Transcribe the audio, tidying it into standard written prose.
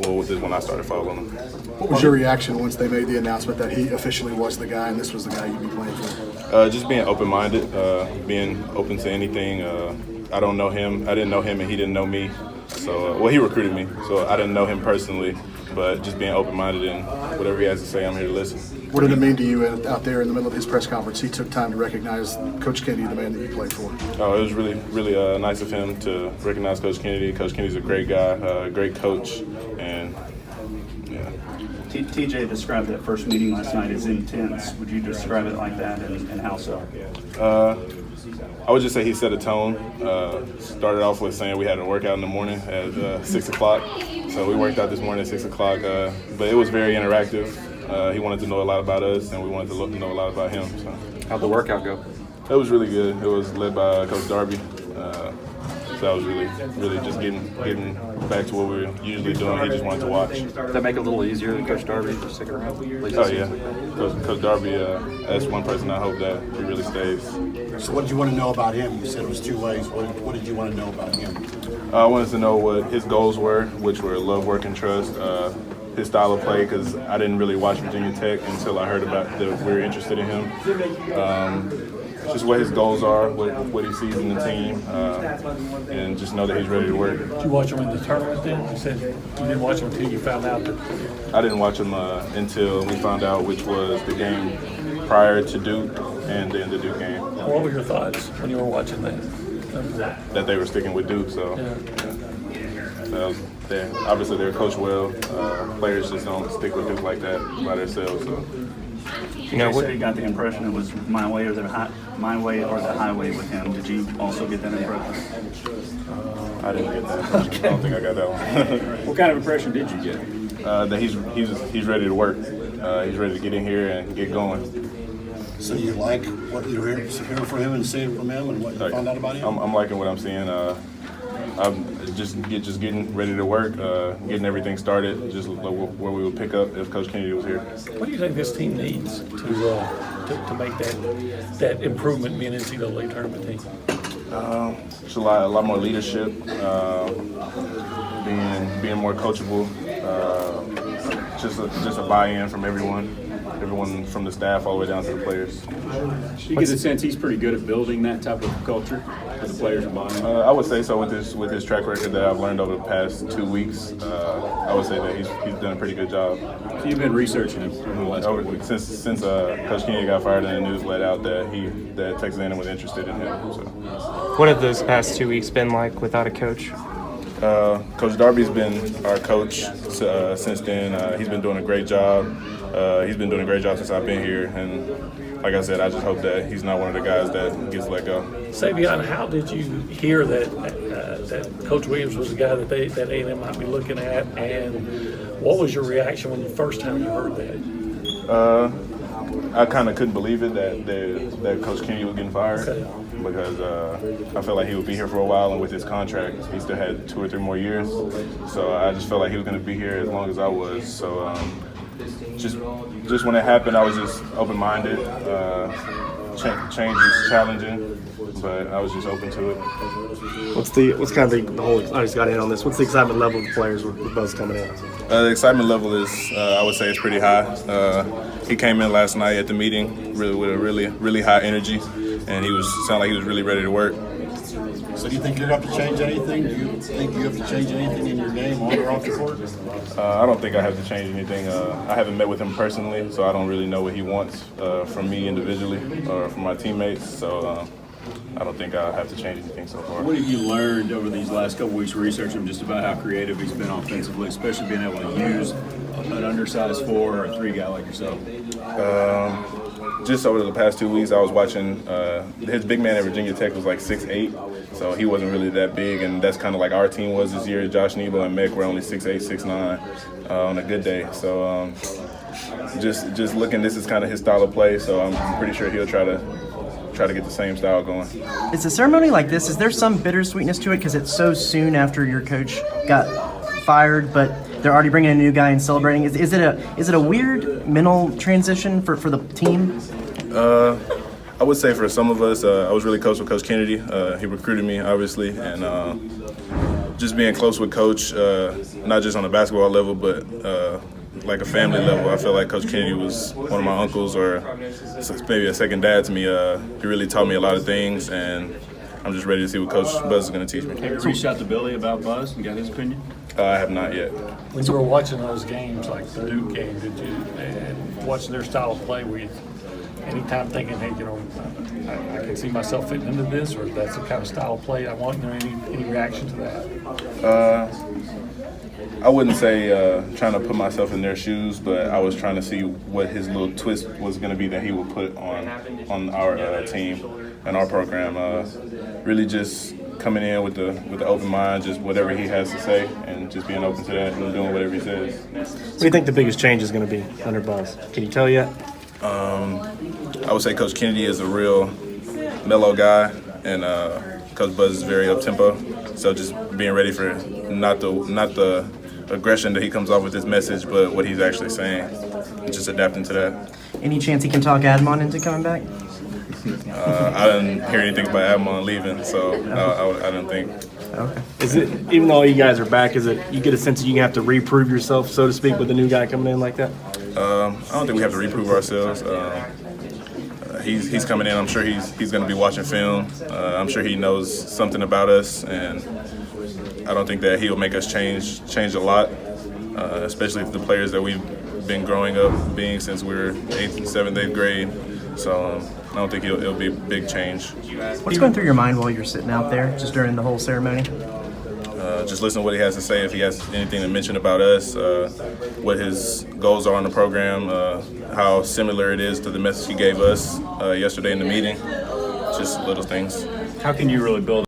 well, this is when I started following him. What was your reaction once they made the announcement that he officially was the guy and this was the guy you'd be playing for? Just being open-minded, being open to anything. I don't know him. I didn't know him, and he didn't know me. So, well, he recruited me, so I didn't know him personally. But just being open-minded and whatever he has to say, I'm here to listen. What did it mean to you out there in the middle of his press conference? He took time to recognize Coach Kennedy, the man that you played for. Oh, it was really, really nice of him to recognize Coach Kennedy. Coach Kennedy's a great guy, great coach, and yeah. TJ described that first meeting last night as intense. Would you describe it like that, and how so? I would just say he set a tone. Started off with saying we had a workout in the morning at 6 o'clock. So we worked out this morning at 6 o'clock. But it was very interactive. He wanted to know a lot about us, and we wanted to know a lot about him. So. How'd the workout go? It was really good. It was led by Coach Darby. So that was really just getting back to what we were usually doing. He just wanted to watch. Did that make it a little easier than Coach Darby just sticking around? Oh, yeah. Coach Darby, that's one person I hope that he really stays. So what did you want to know about him? You said it was 2 ways. What did you want to know about him? I wanted to know what his goals were, which were love, work, and trust. His style of play, because I didn't really watch Virginia Tech until I heard about that we were interested in him. Just what his goals are, what he sees in the team, and just know that he's ready to work. Did you watch him in the tournament then? You said you didn't watch him until you found out that. I didn't watch him until we found out which was the game prior to Duke and then the Duke game. What were your thoughts when you were watching that? That they were sticking with Duke, so. Yeah. So obviously they're coached well. Players just don't stick with Duke like that by themselves. So. You know, what you got the impression it was my way or the highway with him. Did you also get that impression? I didn't get that. I don't think I got that one. What kind of impression did you get? That he's ready to work. He's ready to get in here and get going. So you like what you're hearing from him and seeing from him and what you found out about him? I'm liking what I'm seeing. I'm just getting ready to work, getting everything started, just where we would pick up if Coach Kennedy was here. What do you think this team needs to make that improvement being an NCAA tournament team? Just a lot more leadership, being more coachable, just a buy-in from everyone from the staff all the way down to the players. You get the sense he's pretty good at building that type of culture for the players and buying. I would say so with his track record that I've learned over the past 2 weeks. I would say that he's done a pretty good job. So you've been researching him for the last couple weeks. Since Coach Kennedy got fired and the news let out that Texas A&M was interested in him. So. What have those past 2 weeks been like without a coach? Coach Darby's been our coach since then. He's been doing a great job. He's been doing a great job since I've been here, and like I said, I just hope that he's not one of the guys that gets let go. Savion, how did you hear that Coach Williams was the guy that A&M might be looking at, and what was your reaction when the first time you heard that? I kind of couldn't believe it that Coach Kennedy was getting fired. Okay. Because I felt like he would be here for a while, and with his contract, he still had 2 or 3 more years. So I just felt like he was going to be here as long as I was. So just when it happened, I was just open-minded. Change is challenging, but I was just open to it. What's kind of the whole? I just got in on this. What's the excitement level of the players with Buzz coming in? The excitement level is, I would say, it's pretty high. He came in last night at the meeting with a really high energy, and he sounded like he was really ready to work. So do you think you have to change anything? Do you think you have to change anything in your game on or off the court? I don't think I have to change anything. I haven't met with him personally, so I don't really know what he wants from me individually or from my teammates. So I don't think I have to change anything so far. What have you learned over these last couple weeks researching him just about how creative he's been offensively, especially being able to use an undersized 4 or a 3 guy like yourself? Just over the past 2 weeks, I was watching his big man at Virginia Tech was like 6'8", so he wasn't really that big, and that's kind of like our team was this year. Josh Nebo and Meck were only 6'8", 6'9", on a good day. So just looking, this is kind of his style of play, so I'm pretty sure he'll try to get the same style going. Is a ceremony like this, is there some bittersweetness to it because it's so soon after your coach got fired, but they're already bringing a new guy and celebrating? Is it a weird mental transition for the team? I would say for some of us, I was really close with Coach Kennedy. He recruited me, obviously, and just being close with Coach, not just on a basketball level, but like a family level. I feel like Coach Kennedy was one of my uncles, or maybe a second dad to me. He really taught me a lot of things, and I'm just ready to see what Coach Buzz is going to teach me. Have you reached out to Billy about Buzz and got his opinion? I have not yet. When you were watching those games, like the Duke game, and watching their style of play, were you anytime thinking, hey, I can see myself fitting into this, or that's the kind of style of play I want? Any reaction to that? I wouldn't say trying to put myself in their shoes, but I was trying to see what his little twist was going to be that he would put on our team and our program. Really just coming in with the open mind, just whatever he has to say, and just being open to that and doing whatever he says. What do you think the biggest change is going to be under Buzz? Can you tell yet? I would say Coach Kennedy is a real mellow guy, and Coach Buzz is very up-tempo. So just being ready for not the aggression that he comes off with his message, but what he's actually saying, and just adapting to that. Any chance he can talk Admon into coming back? I didn't hear anything about Admon leaving, so I don't think. Okay. Is it, even though you guys are back, is it you get a sense that you have to reprove yourself, so to speak, with a new guy coming in like that? I don't think we have to reprove ourselves. He's coming in. I'm sure he's going to be watching film. I'm sure he knows something about us, and I don't think that he'll make us change a lot, especially if the players that we've been growing up being since we were 8th and 7th, 8th grade. So I don't think it'll be a big change. What's going through your mind while you're sitting out there, just during the whole ceremony? Just listen to what he has to say. If he has anything to mention about us, what his goals are on the program, how similar it is to the message he gave us yesterday in the meeting. Just little things. How can you really build